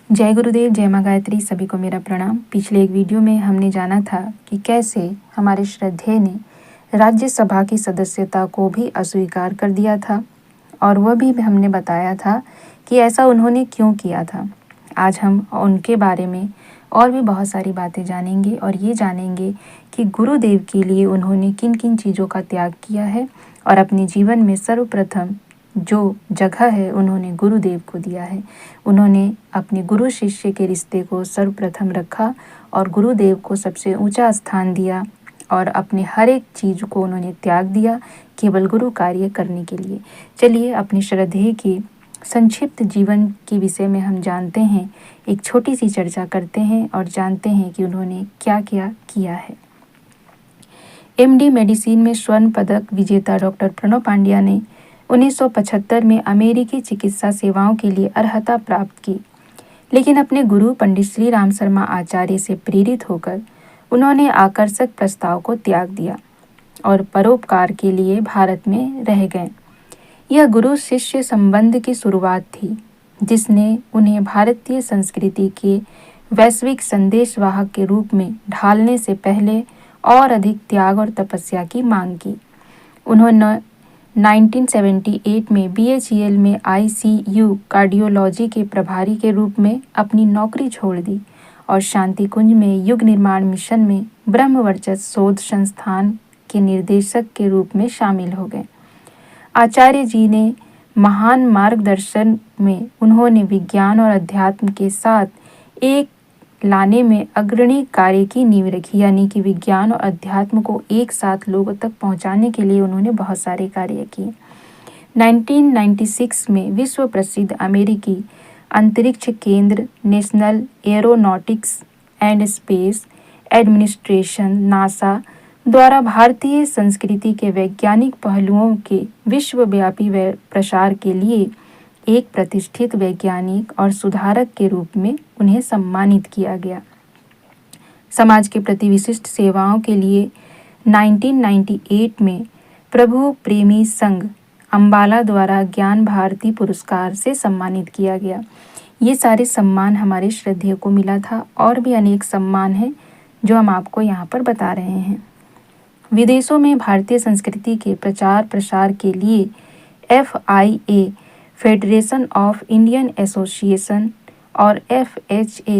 जय गुरुदेव, जय माँ गायत्री। सभी को मेरा प्रणाम। पिछले एक वीडियो में हमने जाना था कि कैसे हमारे श्रद्धेय ने राज्यसभा की सदस्यता को भी अस्वीकार कर दिया था, और वह भी हमने बताया था कि ऐसा उन्होंने क्यों किया था। आज हम उनके बारे में और भी बहुत सारी बातें जानेंगे और ये जानेंगे कि गुरुदेव के लिए उन्होंने किन किन चीज़ों का त्याग किया है और अपने जीवन में सर्वप्रथम जो जगह है उन्होंने गुरुदेव को दिया है। उन्होंने अपने गुरु शिष्य के रिश्ते को सर्वप्रथम रखा और गुरुदेव को सबसे ऊंचा स्थान दिया और अपने हर एक चीज़ को उन्होंने त्याग दिया केवल गुरु कार्य करने के लिए। चलिए अपने श्रद्धेय के संक्षिप्त जीवन के विषय में हम जानते हैं, एक छोटी सी चर्चा करते हैं और जानते हैं कि उन्होंने क्या क्या किया है। MD मेडिसिन में स्वर्ण पदक विजेता डॉक्टर प्रणव पांड्या ने 1975 में अमेरिकी चिकित्सा सेवाओं के लिए अर्हता प्राप्त की, लेकिन अपने गुरु पंडित श्री राम शर्मा आचार्य से प्रेरित होकर उन्होंने आकर्षक प्रस्ताव को त्याग दिया और परोपकार के लिए भारत में रह गए। यह गुरु शिष्य संबंध की शुरुआत थी, जिसने उन्हें भारतीय संस्कृति के वैश्विक संदेशवाहक के रूप में ढालने से पहले और अधिक त्याग और तपस्या की मांग की। उन्होंने 1978 में BHEL में ICU कार्डियोलॉजी के प्रभारी के रूप में अपनी नौकरी छोड़ दी और शांति कुंज में युग निर्माण मिशन में ब्रह्मवर्चस्व शोध संस्थान के निर्देशक के रूप में शामिल हो गए। आचार्य जी ने महान मार्गदर्शन में उन्होंने विज्ञान और अध्यात्म के साथ एक लाने में अग्रणी कार्य की नींव रखी, यानी कि विज्ञान और अध्यात्म को एक साथ लोगों तक पहुंचाने के लिए उन्होंने बहुत सारे कार्य किए। 1996 में विश्व प्रसिद्ध अमेरिकी अंतरिक्ष केंद्र national aeronautics and space administration NASA द्वारा भारतीय संस्कृति के वैज्ञानिक पहलुओं के विश्वव्यापी प्रसार के लिए एक प्रतिष्ठित वैज्ञानिक और सुधारक के रूप में उन्हें सम्मानित किया गया। समाज के प्रति विशिष्ट सेवाओं के लिए 1998 में प्रभु प्रेमी संघ अंबाला द्वारा ज्ञान भारती पुरस्कार से सम्मानित किया गया। ये सारे सम्मान हमारे श्रद्धेय को मिला था और भी अनेक सम्मान हैं जो हम आपको यहाँ पर बता रहे हैं। विदेशों में भारतीय संस्कृति के प्रचार प्रसार के लिए FIA federation of Indian association और FHA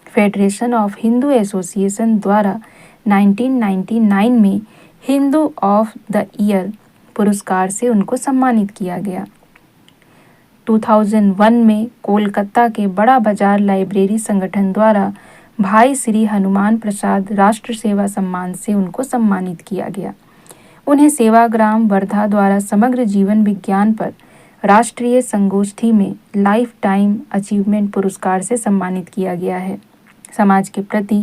federation of Hindu association द्वारा 1999 में हिंदू ऑफ द ईयर पुरस्कार से उनको सम्मानित किया गया। 2001 में कोलकाता के बड़ा बाजार लाइब्रेरी संगठन द्वारा भाई श्री हनुमान प्रसाद राष्ट्र सेवा सम्मान से उनको सम्मानित किया गया। उन्हें सेवाग्राम वर्धा द्वारा समग्र जीवन विज्ञान पर राष्ट्रीय संगोष्ठी में लाइफ टाइम अचीवमेंट पुरस्कार से सम्मानित किया गया है। समाज के प्रति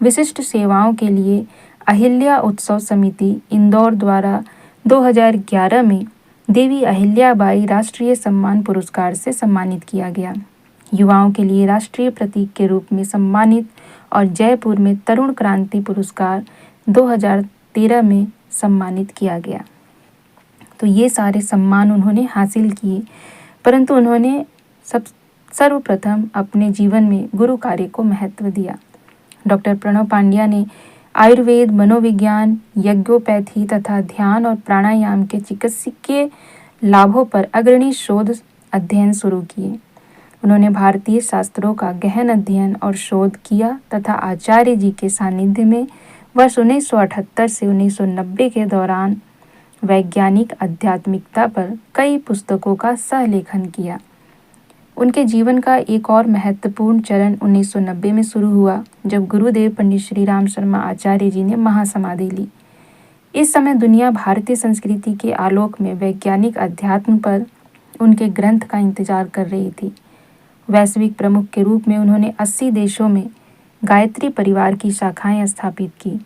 विशिष्ट सेवाओं के लिए अहिल्या उत्सव समिति इंदौर द्वारा 2011 में देवी अहिल्याबाई राष्ट्रीय सम्मान पुरस्कार से सम्मानित किया गया। युवाओं के लिए राष्ट्रीय प्रतीक के रूप में सम्मानित और जयपुर में तरुण क्रांति पुरस्कार 2013 में सम्मानित किया गया। तो ये सारे सम्मान उन्होंने हासिल किए, परंतु उन्होंने सर्वप्रथम अपने जीवन में गुरु कार्य को महत्व दिया। डॉक्टर प्रणव पांड्या ने आयुर्वेद, मनोविज्ञान, यज्ञोपैथी तथा ध्यान और प्राणायाम के चिकित्सीय लाभों पर अग्रणी शोध अध्ययन शुरू किए। उन्होंने भारतीय शास्त्रों का गहन अध्ययन और शोध किया तथा आचार्य जी के सानिध्य में वर्ष 1978 से 1990 के दौरान वैज्ञानिक आध्यात्मिकता पर कई पुस्तकों का सहलेखन किया। उनके जीवन का एक और महत्वपूर्ण चरण 1990 में शुरू हुआ, जब गुरुदेव पंडित श्री राम शर्मा आचार्य जी ने महासमाधि ली। इस समय दुनिया भारतीय संस्कृति के आलोक में वैज्ञानिक अध्यात्म पर उनके ग्रंथ का इंतजार कर रही थी। वैश्विक प्रमुख के रूप में उन्होंने 80 देशों में गायत्री परिवार की शाखाएं स्थापित की।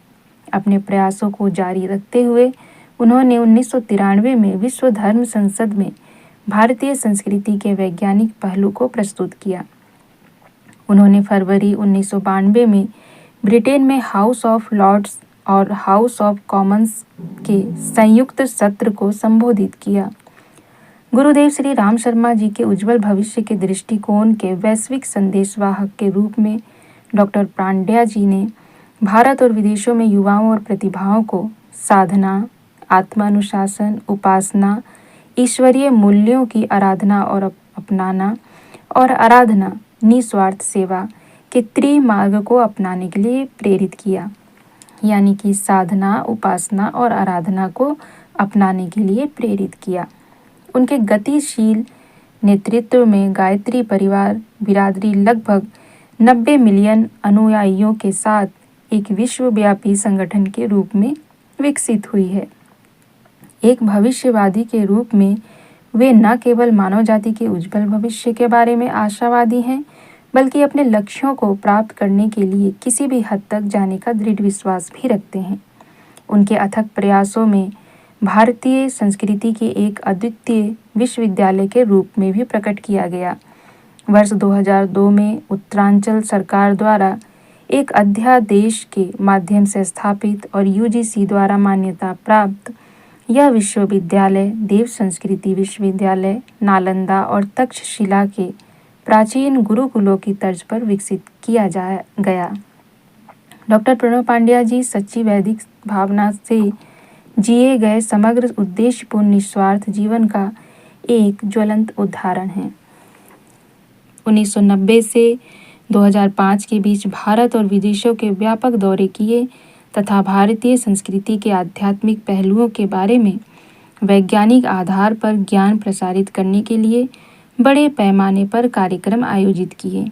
अपने प्रयासों को जारी रखते हुए उन्होंने 1993 में विश्व धर्म संसद में भारतीय संस्कृति के वैज्ञानिक पहलू को प्रस्तुत किया। उन्होंने फरवरी 1992 में ब्रिटेन में हाउस ऑफ लॉर्ड्स और हाउस ऑफ कॉमन्स के संयुक्त सत्र को संबोधित किया। गुरुदेव श्री राम शर्मा जी के उज्जवल भविष्य के दृष्टिकोण के वैश्विक संदेशवाहक के रूप में डॉक्टर पांड्या जी ने भारत और विदेशों में युवाओं और प्रतिभाओं को साधना, आत्मानुशासन, उपासना, ईश्वरीय मूल्यों की आराधना और अपनाना और आराधना, निस्वार्थ सेवा के त्रिमार्ग को अपनाने के लिए प्रेरित किया। यानी कि साधना, उपासना और आराधना को अपनाने के लिए प्रेरित किया। उनके गतिशील नेतृत्व में गायत्री परिवार बिरादरी लगभग 90 मिलियन अनुयायियों के साथ एक विश्वव्यापी संगठन के रूप में विकसित हुई है। एक भविष्यवादी के रूप में वे न केवल मानव जाति के उज्जवल भविष्य के बारे में आशावादी हैं, बल्कि अपने लक्ष्यों को प्राप्त करने के लिए किसी भी हद तक जाने का दृढ़ विश्वास भी रखते हैं। उनके अथक प्रयासों में भारतीय संस्कृति के एक अद्वितीय विश्वविद्यालय के रूप में भी प्रकट किया गया। वर्ष 2002 में उत्तरांचल सरकार द्वारा एक अध्यादेश के माध्यम से स्थापित और यूजीसी द्वारा मान्यता प्राप्त यह विश्वविद्यालय देव संस्कृति विश्वविद्यालय, नालंदा और तक्षशिला के प्राचीन गुरुकुलों की तर्ज पर विकसित किया गया। डॉक्टर प्रणव पांड्या जी सच्ची वैदिक भावना से जिए गए समग्र उद्देश्यपूर्ण निस्वार्थ जीवन का एक ज्वलंत उदाहरण है। 1990 से 2005 के बीच भारत और विदेशों के व्यापक दौरे किए तथा भारतीय संस्कृति के आध्यात्मिक पहलुओं के बारे में वैज्ञानिक आधार पर ज्ञान प्रसारित करने के लिए बड़े पैमाने पर कार्यक्रम आयोजित किए।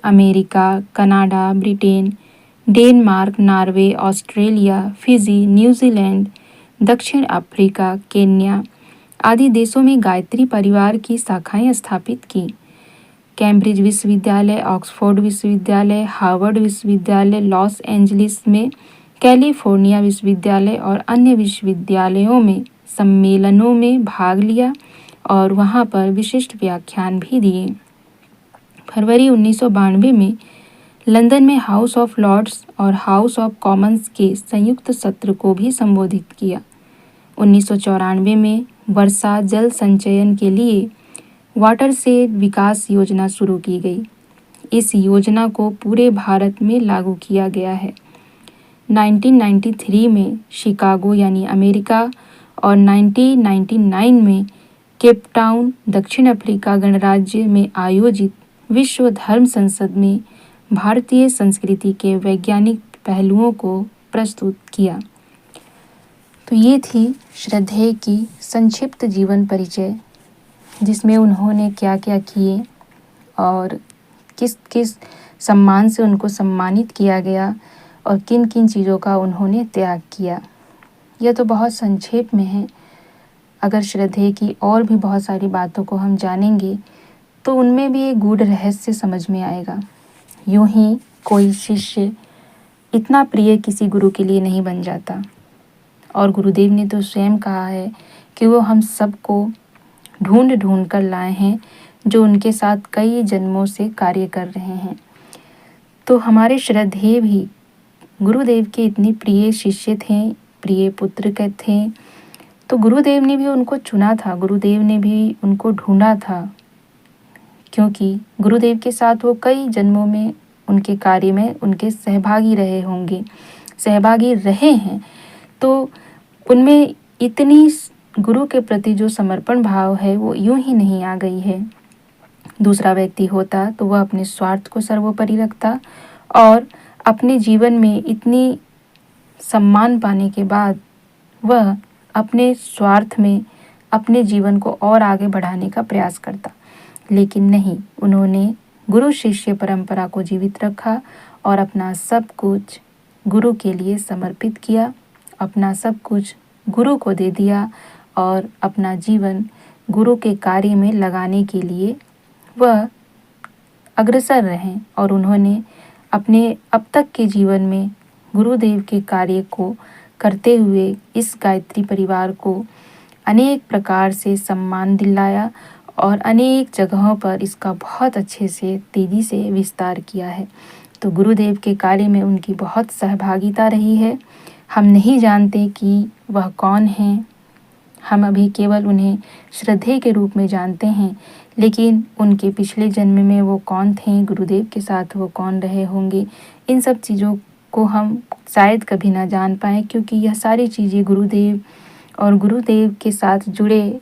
America, Canada, Britain, Denmark, Norway, Australia, Fiji, New Zealand, दक्षिण अफ्रीका, केन्या आदि देशों में गायत्री परिवार की शाखाएं स्थापित की। कैम्ब्रिज विश्वविद्यालय, ऑक्सफोर्ड विश्वविद्यालय, हार्वर्ड विश्वविद्यालय, लॉस एंजलिस में कैलिफोर्निया विश्वविद्यालय और अन्य विश्वविद्यालयों में सम्मेलनों में भाग लिया और वहां पर विशिष्ट व्याख्यान भी दिए। फरवरी 1992 में लंदन में हाउस ऑफ लॉर्ड्स और हाउस ऑफ कॉमन्स के संयुक्त सत्र को भी संबोधित किया। 1994 में वर्षा जल संचयन के लिए वाटरशेड विकास योजना शुरू की गई। इस योजना को पूरे भारत में लागू किया गया है। 1993 में शिकागो यानी अमेरिका और 1999 में केप टाउन दक्षिण अफ्रीका गणराज्य में आयोजित विश्व धर्म संसद में भारतीय संस्कृति के वैज्ञानिक पहलुओं को प्रस्तुत किया। तो ये थी श्रद्धेय की संक्षिप्त जीवन परिचय, जिसमें उन्होंने क्या क्या किए और किस किस सम्मान से उनको सम्मानित किया गया और किन किन चीज़ों का उन्होंने त्याग किया। यह तो बहुत संक्षेप में है। अगर श्रद्धेय की और भी बहुत सारी बातों को हम जानेंगे तो उनमें भी एक गूढ़ रहस्य समझ में आएगा। यूं ही कोई शिष्य इतना प्रिय किसी गुरु के लिए नहीं बन जाता, और गुरुदेव ने तो स्वयं कहा है कि वो हम सबको ढूंढ ढूंढ कर लाए हैं जो उनके साथ कई जन्मों से कार्य कर रहे हैं। तो हमारे श्रद्धेय भी गुरुदेव के इतने प्रिय शिष्य थे, प्रिय पुत्र के थे। तो गुरुदेव ने भी उनको चुना था, गुरुदेव ने भी उनको ढूंढा था, क्योंकि गुरुदेव के साथ वो कई जन्मों में उनके कार्य में उनके सहभागी रहे हैं। तो उनमें इतनी गुरु के प्रति जो समर्पण भाव है वो यूं ही नहीं आ गई है। दूसरा व्यक्ति होता तो वह अपने स्वार्थ को सर्वोपरि रखता और अपने जीवन में इतनी सम्मान पाने के बाद वह अपने स्वार्थ में अपने जीवन को और आगे बढ़ाने का प्रयास करता। लेकिन नहीं, उन्होंने गुरु शिष्य परंपरा को जीवित रखा और अपना सब कुछ गुरु के लिए समर्पित किया, अपना सब कुछ गुरु को दे दिया और अपना जीवन गुरु के कार्य में लगाने के लिए वह अग्रसर रहे। और उन्होंने अपने अब तक के जीवन में गुरुदेव के कार्य को करते हुए इस गायत्री परिवार को अनेक प्रकार से सम्मान दिलाया और अनेक जगहों पर इसका बहुत अच्छे से तेजी से विस्तार किया है। तो गुरुदेव के कार्य में उनकी बहुत सहभागिता रही है। हम नहीं जानते कि वह कौन हैं, हम अभी केवल उन्हें श्रद्धेय के रूप में जानते हैं, लेकिन उनके पिछले जन्म में वो कौन थे, गुरुदेव के साथ वो कौन रहे होंगे, इन सब चीज़ों को हम शायद कभी ना जान पाएँ, क्योंकि यह सारी चीज़ें गुरुदेव और गुरुदेव के साथ जुड़े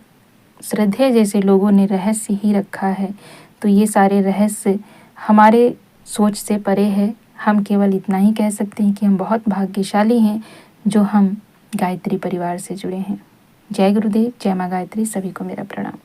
श्रद्धेय जैसे लोगों ने रहस्य ही रखा है। तो ये सारे रहस्य हमारे सोच से परे है। हम केवल इतना ही कह सकते हैं कि हम बहुत भाग्यशाली हैं जो हम गायत्री परिवार से जुड़े हैं। जय गुरुदेव, जय माँ गायत्री, सभी को मेरा प्रणाम।